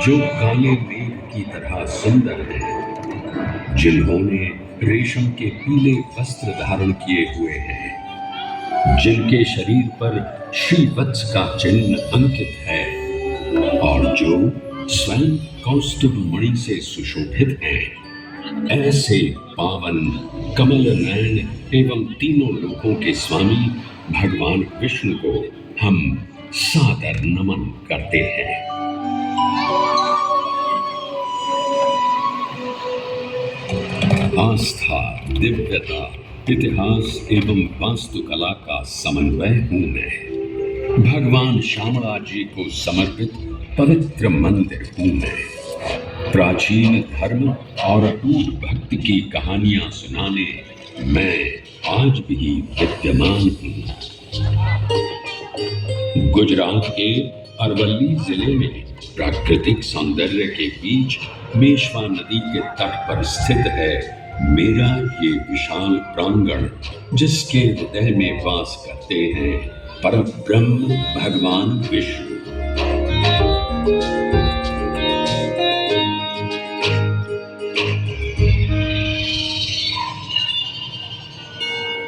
जो काले मेघ की तरह सुंदर हैं, जिन्होंने रेशम के पीले वस्त्र धारण किए हुए हैं, जिनके शरीर पर श्रीवत्स का चिन्ह अंकित है और जो स्वयं कौस्तुभ मणि से सुशोभित हैं, ऐसे पावन कमल नयन एवं तीनों लोकों के स्वामी भगवान विष्णु को हम सादर नमन करते हैं। आस्था, दिव्यता, इतिहास एवं वास्तुकला का समन्वय हूं मैं। भगवान श्यामला जी को समर्पित पवित्र मंदिर हूं मैं। प्राचीन धर्म और अटूट भक्ति की कहानियां सुनाने मैं आज भी विद्यमान हूं। गुजरात के अरवल्ली जिले में प्राकृतिक सौंदर्य के बीच मेश्वा नदी के तट पर स्थित है मेरा ये विशाल प्रांगण, जिसके हृदय में वास करते हैं परब्रह्म भगवान विष्णु।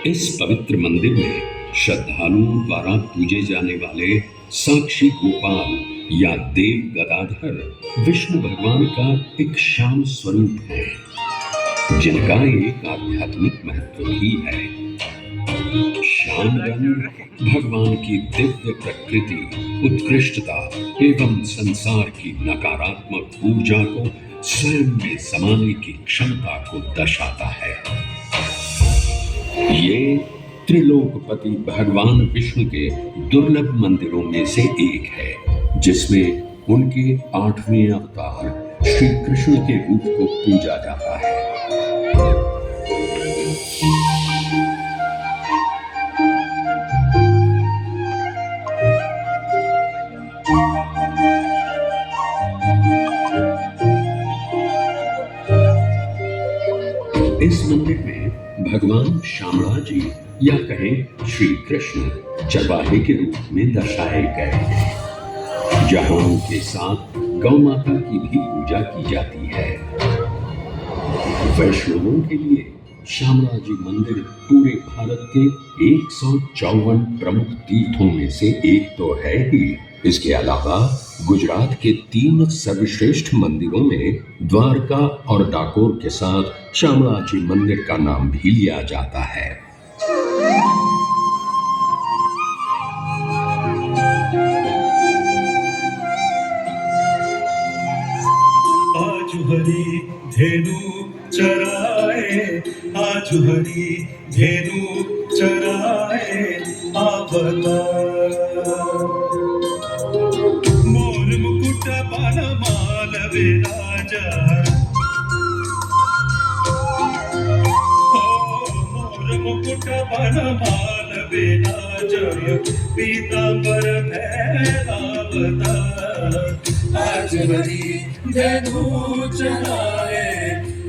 इस पवित्र मंदिर में श्रद्धालुओं द्वारा पूजे जाने वाले साक्षी गोपाल या देव गदाधर विष्णु भगवान का एक श्याम स्वरूप है, जिनका एक आध्यात्मिक महत्व भी है। श्याम रंग भगवान की दिव्य प्रकृति, उत्कृष्टता एवं संसार की नकारात्मक ऊर्जा को स्वयं में समाने की क्षमता को दर्शाता है। ये त्रिलोकपति भगवान विष्णु के दुर्लभ मंदिरों में से एक है, जिसमें उनके 8वें अवतार श्री कृष्ण के रूप को पूजा जाता है। इस मंदिर में भगवान श्यामला जी या कहें श्री कृष्ण चरवाहे के रूप में दर्शाए गए हैं, जहां उनके साथ गौ माता की भी पूजा की जाती है। वैष्णवों के लिए श्यामला जी मंदिर पूरे भारत के 154 प्रमुख तीर्थों में से एक तो है ही। इसके अलावा गुजरात के 3 सर्वश्रेष्ठ मंदिरों में द्वारका और डाकोर के साथ श्यामला जी मंदिर का नाम भी लिया जाता है। आज हरी धेनु चराए, आज हरी धेनु चराए, आवता मोर मुकुट बन माल विराजा, मोर मुकुट बन माल विराजा, पीतांबर फैलावता, आज हरी धेनु चराए,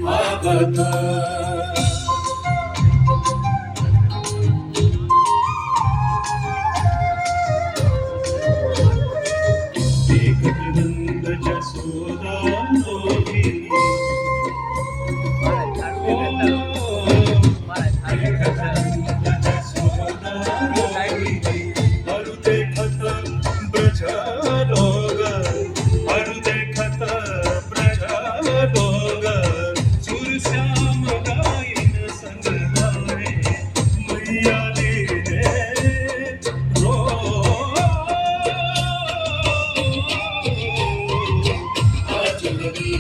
आवता। नंद जसोदा मोहिनी, हरु देखत ब्रज लोग, हरु देखत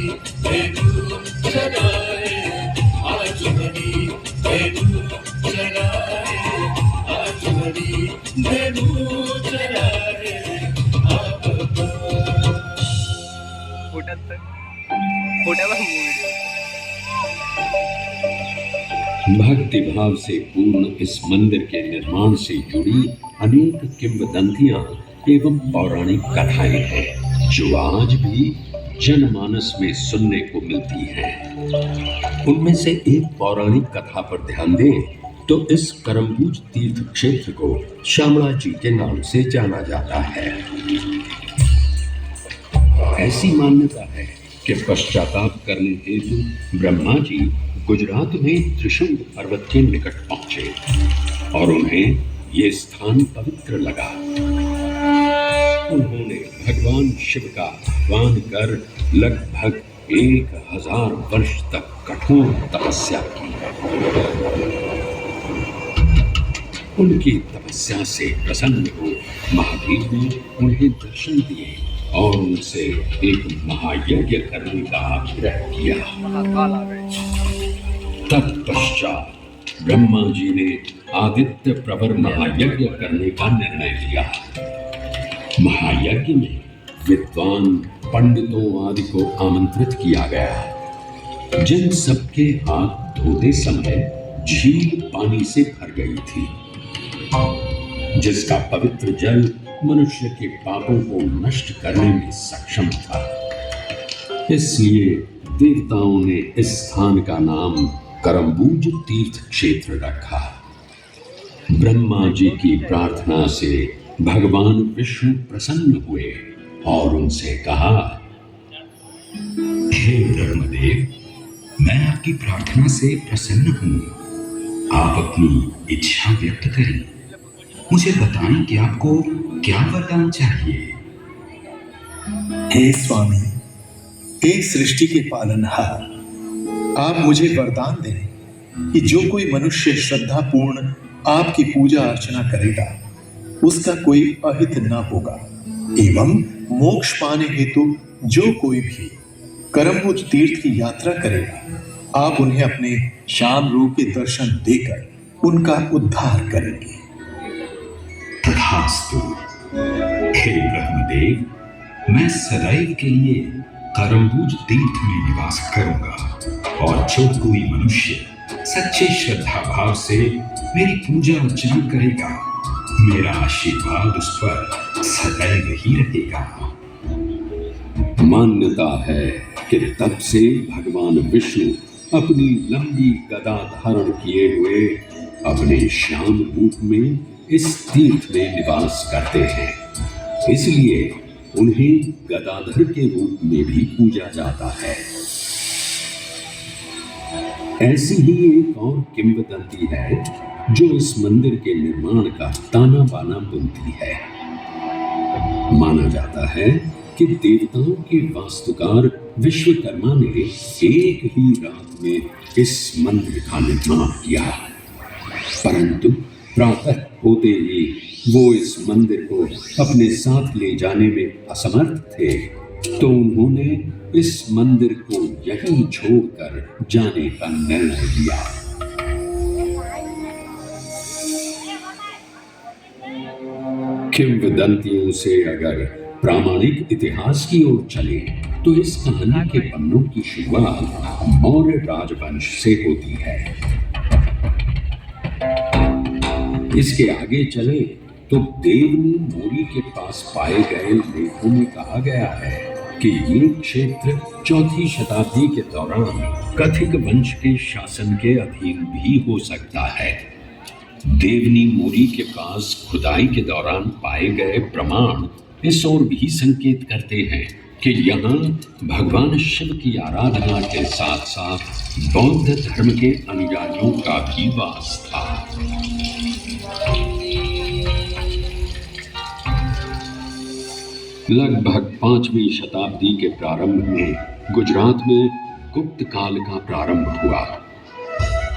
धनु चलाए, आज बड़ी धनु चलाए, आज बड़ी धनु चलाए, भक्ति भाव से पूर्ण इस मंदिर के निर्माण से जुड़ी अनेक किंवदंतियां एवं पौराणिक कथाएं हैं जो आज भी जनमानस में सुनने को मिलती हैं। उनमें से एक पौराणिक कथा पर ध्यान दें तो इस करम्बूज तीर्थ क्षेत्र को श्यामला जी के नाम से जाना जाता है। ऐसी मान्यता है कि पश्चाताप करने हेतु ब्रह्मा जी गुजरात में त्रिशूल पर्वत के निकट पहुंचे और उन्हें ये स्थान पवित्र लगा। उन्होंने भगवान शिव का आह्वान कर लगभग 1000 वर्ष तक कठोर तपस्या की। उनकी तपस्या से प्रसन्न हो महावीर ने उन्हें दर्शन दिए और उनसे एक महायज्ञ करने का आग्रह किया। तत्पश्चात ब्रह्मा जी ने आदित्य प्रवर महायज्ञ करने का निर्णय लिया। महायज्ञ में विद्वान पंडितों आदि को आमंत्रित किया गया। जिन सबके हाथ धोते समय झील पानी से भर गई थी, जिसका पवित्र जल मनुष्य के पापों को नष्ट करने में सक्षम था। इसलिए देवताओं ने इस स्थान का नाम करम्बूज तीर्थ क्षेत्र रखा। ब्रह्मा जी की प्रार्थना से भगवान विष्णु प्रसन्न हुए और उनसे कहा, हे ब्रह्मदेव, मैं आपकी प्रार्थना से प्रसन्न हूँ। आप अपनी इच्छा व्यक्त करें। मुझे बताएं कि आपको क्या वरदान चाहिए। हे स्वामी, हे सृष्टि के पालनहार, आप मुझे वरदान दें कि जो कोई मनुष्य श्रद्धापूर्ण आपकी पूजा अर्चना करेगा उसका कोई अहित न होगा, एवं मोक्ष पाने हेतु जो कोई भी करम्बूज तीर्थ की यात्रा करेगा आप उन्हें अपने श्याम रूप के दर्शन देकर उनका उद्धार करेंगे। तथास्तु। हे ब्रह्मदेव, मैं सदैव के लिए करम्बूज तीर्थ में निवास करूंगा और जो कोई मनुष्य सच्चे श्रद्धा भाव से मेरी पूजा अर्चना करेगा, मेरा आशीर्वाद उस पर सदैव ही रहेगा। मान्यता है कि तब से भगवान विष्णु अपनी लंबी गदा धारण किए हुए अपने श्याम रूप में इस तीर्थ में निवास करते हैं। इसलिए उन्हें गदाधर के रूप में भी पूजा जाता है। ऐसी ही एक और किंवदंती है जो इस मंदिर के निर्माण का ताना बाना बुनती है। माना जाता है कि देवताओं के वास्तुकार विश्वकर्मा ने एक ही रात में इस मंदिर का निर्माण किया, परंतु प्रातः होते ही वो इस मंदिर को अपने साथ ले जाने में असमर्थ थे, तो उन्होंने इस मंदिर को यहीं छोड़कर जाने का निर्णय लिया। किंवदंतियों से अगर प्रामाणिक इतिहास की ओर चले तो इस कहानी के पन्नों की शुरुआत मौर्य राजवंश से होती है। इसके आगे चले तो देवनी मोरी के पास पाए गए लेखों में कहा गया है कि ये क्षेत्र 4वीं शताब्दी के दौरान कथिक वंश के शासन के अधीन भी हो सकता है। देवनी मोरी के पास खुदाई के दौरान पाए गए प्रमाण इस ओर भी संकेत करते हैं कि यहाँ भगवान शिव की आराधना के साथ साथ बौद्ध धर्म के अनुयायियों का भी वास था। लगभग 5वीं शताब्दी के प्रारंभ में गुजरात में गुप्त काल का प्रारंभ हुआ।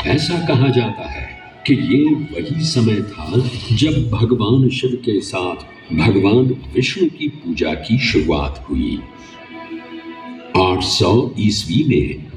ऐसा कहा जाता है कि ये वही समय था जब भगवान शिव के साथ भगवान विष्णु की पूजा की शुरुआत हुई। 800 ईस्वी में